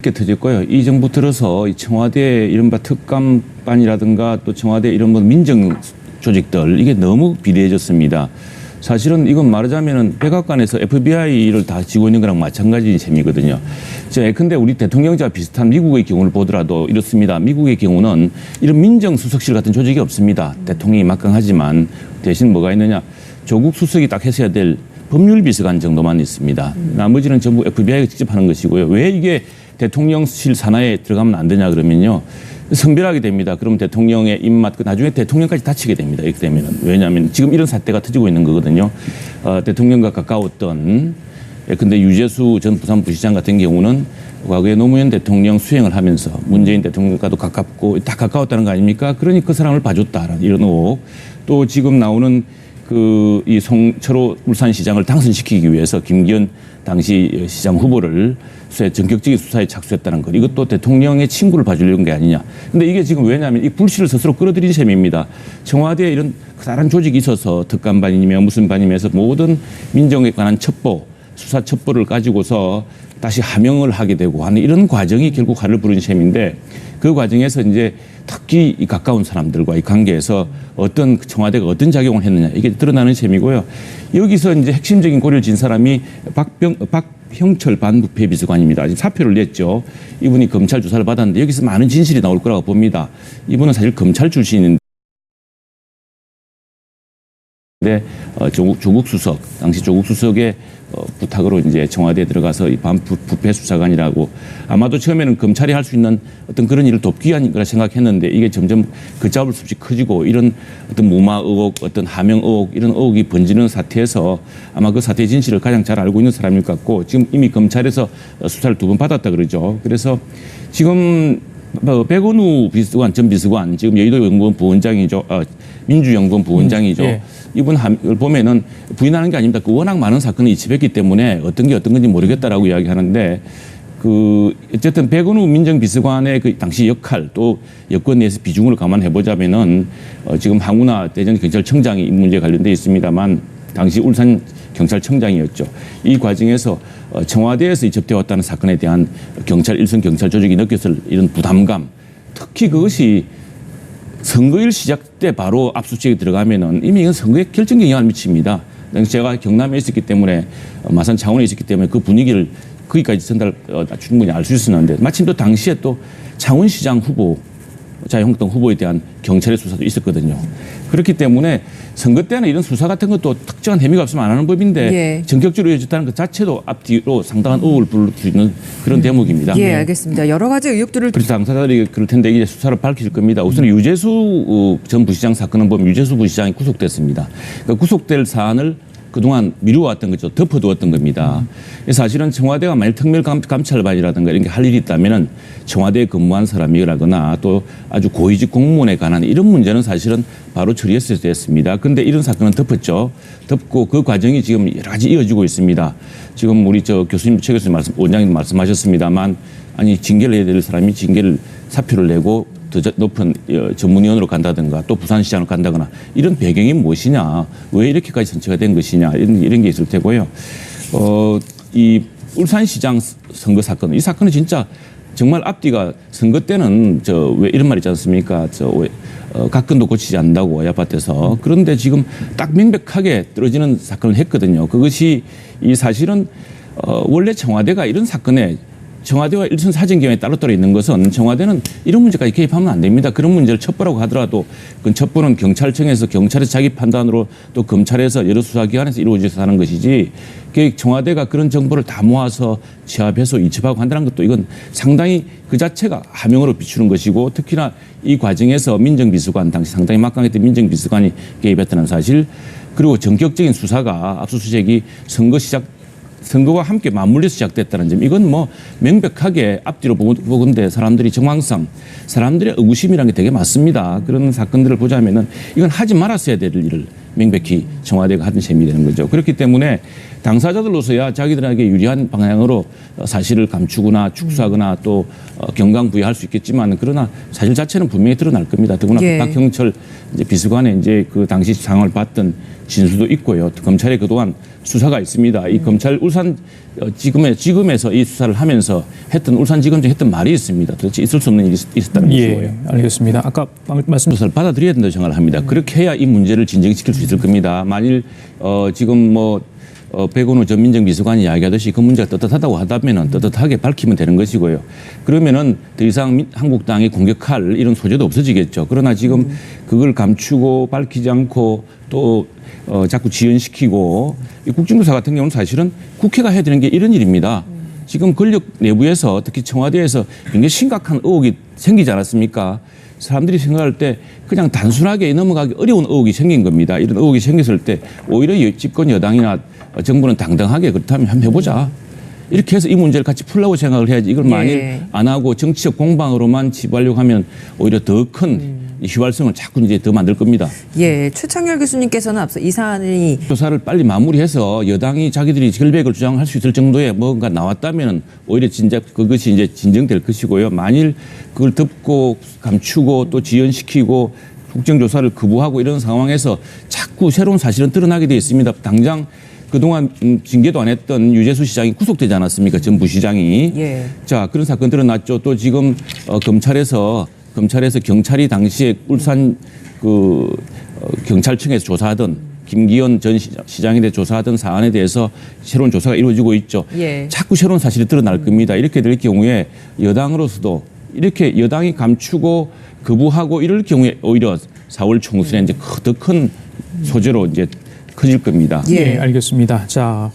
게 터졌고요. 이 정부 들어서 이 청와대 이른바 특감반이라든가 또 청와대 이런 뭐 민정 조직들 이게 너무 비리해졌습니다. 사실은 이건 말하자면은 백악관에서 FBI를 다 지고 있는 거랑 마찬가지인 셈이거든요. 근데 우리 대통령제와 비슷한 미국의 경우를 보더라도 이렇습니다. 미국의 경우는 이런 민정수석실 같은 조직이 없습니다. 대통령이 막강하지만 대신 뭐가 있느냐. 조국 수석이 딱 했어야 될 법률비서관 정도만 있습니다. 나머지는 전부 FBI가 직접 하는 것이고요. 왜 이게 대통령실 산하에 들어가면 안 되냐 그러면요. 선별하게 됩니다. 그럼 대통령의 입맛, 나중에 대통령까지 다치게 됩니다. 이렇게 되면은. 왜냐하면 지금 이런 사태가 터지고 있는 거거든요. 대통령과 가까웠던, 근데 유재수 전 부산부시장 같은 경우는 과거에 노무현 대통령 수행을 하면서 문재인 대통령과도 가깝고 다 가까웠다는 거 아닙니까? 그러니 그 사람을 봐줬다라는 이런 의혹. 또 지금 나오는 이 송철호 울산시장을 당선시키기 위해서 김기현 당시 시장 후보를 전격적인 수사에 착수했다는 것. 이것도 대통령의 친구를 봐주려는 게 아니냐. 근데 이게 지금 왜냐하면 이 불씨를 스스로 끌어들인 셈입니다. 청와대에 이런 커다란 조직이 있어서 특감반이며 무슨 반이면서 모든 민정에 관한 첩보, 수사 첩보를 가지고서 다시 하명을 하게 되고 하는 이런 과정이 결국 화를 부른 셈인데 그 과정에서 이제 특히 이 가까운 사람들과 이 관계에서 어떤 청와대가 어떤 작용을 했느냐 이게 드러나는 셈이고요. 여기서 이제 핵심적인 고리를 진 사람이 박형철 반부패 비서관입니다. 지금 사표를 냈죠. 이분이 검찰 조사를 받았는데 여기서 많은 진실이 나올 거라고 봅니다. 이분은 사실 검찰 출신인데 조국 수석, 당시 조국 수석의 부탁으로 이제 청와대에 들어가서 이 반부패 수사관이라고 아마도 처음에는 검찰이 할 수 있는 어떤 그런 일을 돕기 위한 거라 생각했는데 이게 점점 걷잡을 수 없이 커지고 이런 어떤 무마 의혹, 어떤 하명 의혹 이런 의혹이 번지는 사태에서 아마 그 사태의 진실을 가장 잘 알고 있는 사람일 것 같고 지금 이미 검찰에서 수사를 2번 받았다 그러죠. 그래서 지금 백원우 비서관, 전 비서관, 지금 여의도연구원 부원장이죠. 민주연구원 부원장이죠. 예. 이분을 보면은 부인하는 게 아닙니다. 워낙 많은 사건을 이치했기 때문에 어떤 게 어떤 건지 모르겠다라고 이야기하는데 어쨌든 백원우 민정비서관의 그 당시 역할 또 여권 내에서 비중을 감안해 보자면은 지금 황운하 대전경찰청장이 이 문제에 관련돼 있습니다만 당시 울산 경찰청장이었죠. 이 과정에서 청와대에서 접대왔다는 사건에 대한 일선 경찰 조직이 느꼈을 이런 부담감, 특히 그것이 선거일 시작 때 바로 압수수색에 들어가면은 이미 이건 선거에 결정적인 영향을 미칩니다. 제가 경남에 있었기 때문에 마산 창원에 있었기 때문에 그 분위기를 거기까지 충분히 알 수 있었는데 마침 또 당시에 또 창원시장 후보 자유한국당 후보에 대한 경찰의 수사도 있었거든요. 그렇기 때문에 선거 때는 이런 수사 같은 것도 특정한 혐의가 없으면 안 하는 법인데 예. 전격적으로 이어졌다는 것 자체도 앞뒤로 상당한 의혹을 부를 수 있는 그런 대목입니다. 예, 알겠습니다. 여러 가지 의혹들을 그래서 당사자들이 그럴 텐데 이제 수사를 밝힐 겁니다. 우선 유재수 전 부시장 사건은 보면 유재수 부시장이 구속됐습니다. 그러니까 구속될 사안을 그동안 미루어왔던 거죠. 덮어두었던 겁니다. 사실은 청와대가 만약 특별감찰반이라든가 이런 게 할 일이 있다면 청와대에 근무한 사람이라거나 또 아주 고위직 공무원에 관한 이런 문제는 사실은 바로 처리했어야 됐습니다. 그런데 이런 사건은 덮었죠. 덮고 그 과정이 지금 여러 가지 이어지고 있습니다. 지금 우리 최 교수님 원장님 말씀하셨습니다만 아니 징계를 해야 될 사람이 사표를 내고 더 높은 전문위원으로 간다든가 또 부산시장으로 간다거나 이런 배경이 무엇이냐, 왜 이렇게까지 선처가 된 것이냐 이런 게 있을 테고요. 이 울산시장 선거 사건, 이 사건은 진짜 정말 앞뒤가 선거 때는 왜 이런 말 있지 않습니까? 각근도 고치지 않는다고 아파트에서. 그런데 지금 딱 명백하게 떨어지는 사건을 했거든요. 그것이 이 사실은 원래 청와대가 이런 사건에 청와대와 일선 사정기관이 따로따로 있는 것은 청와대는 이런 문제까지 개입하면 안 됩니다. 그런 문제를 첩보라고 하더라도 그 첩보는 경찰청에서 경찰에서 자기 판단으로 또 검찰에서 여러 수사기관에서 이루어져서 하는 것이지 청와대가 그런 정보를 다 모아서 취합해서 이첩하고 한다는 것도 이건 상당히 그 자체가 하명으로 비추는 것이고 특히나 이 과정에서 민정비서관 당시 상당히 막강했던 민정비서관이 개입했다는 사실 그리고 전격적인 수사가 압수수색이 선거와 함께 맞물려서 시작됐다는 점 이건 뭐 명백하게 앞뒤로 보건대 사람들이 정황상 사람들의 의구심이라는 게 되게 많습니다. 그런 사건들을 보자면은 이건 하지 말았어야 될 일을 명백히 청와대가 하던 셈이 되는 거죠. 그렇기 때문에 당사자들로서야 자기들에게 유리한 방향으로 사실을 감추거나 축소하거나 또 경강부회할 수 있겠지만 그러나 사실 자체는 분명히 드러날 겁니다. 더구나 예. 박형철 이제 비서관의 이제 그 당시 상황을 봤던 진술도 있고요. 검찰에 그동안 수사가 있습니다. 이 검찰 울산 지검에서 이 수사를 하면서 했던 울산지검장이 했던 말이 있습니다. 도대체 있을 수 없는 일이 있었다는 것이고요. 예, 알겠습니다. 아까 말씀 수사를 받아들여야 된다고 생각을 합니다. 그렇게 해야 이 문제를 진정시킬 수 있을 겁니다. 만일 지금 백원우 전 민정비서관이 이야기하듯이 그 문제가 떳떳하다고 하다면은 떳떳하게 밝히면 되는 것이고요. 그러면은 더 이상 한국당이 공격할 이런 소재도 없어지겠죠. 그러나 지금 그걸 감추고 밝히지 않고 또 자꾸 지연시키고 이 국정조사 같은 경우는 사실은 국회가 해야 되는 게 이런 일입니다. 지금 권력 내부에서 특히 청와대에서 굉장히 심각한 의혹이 생기지 않았습니까? 사람들이 생각할 때 그냥 단순하게 넘어가기 어려운 의혹이 생긴 겁니다. 이런 의혹이 생겼을 때 오히려 집권 여당이나 정부는 당당하게 그렇다면 한번 해보자. 이렇게 해서 이 문제를 같이 풀라고 생각을 해야지 이걸 만일 안 하고 정치적 공방으로만 치부하려고 하면 오히려 더 큰 휘발성을 자꾸 이제 더 만들 겁니다. 예, 최창열 교수님께서는 앞서 이 사안이 조사를 빨리 마무리해서 여당이 자기들이 결백을 주장할 수 있을 정도의 뭔가 나왔다면 오히려 진작 그것이 이제 진정될 것이고요. 만일 그걸 덮고 감추고 또 지연시키고 국정조사를 거부하고 이런 상황에서 자꾸 새로운 사실은 드러나게 돼 있습니다. 당장 그동안 징계도 안 했던 유재수 시장이 구속되지 않았습니까? 전 부시장이. 예. 자, 그런 사건 드러났죠. 또 지금 검찰에서 경찰이 당시에 울산 경찰청에서 조사하던 김기현 전 시장에 대해 조사하던 사안에 대해서 새로운 조사가 이루어지고 있죠. 예. 자꾸 새로운 사실이 드러날 겁니다. 이렇게 될 경우에 여당으로서도 이렇게 여당이 감추고 거부하고 이럴 경우에 오히려 4월 총선에 이제 더 큰 소재로 이제 커질 겁니다. 예. 예, 알겠습니다. 자.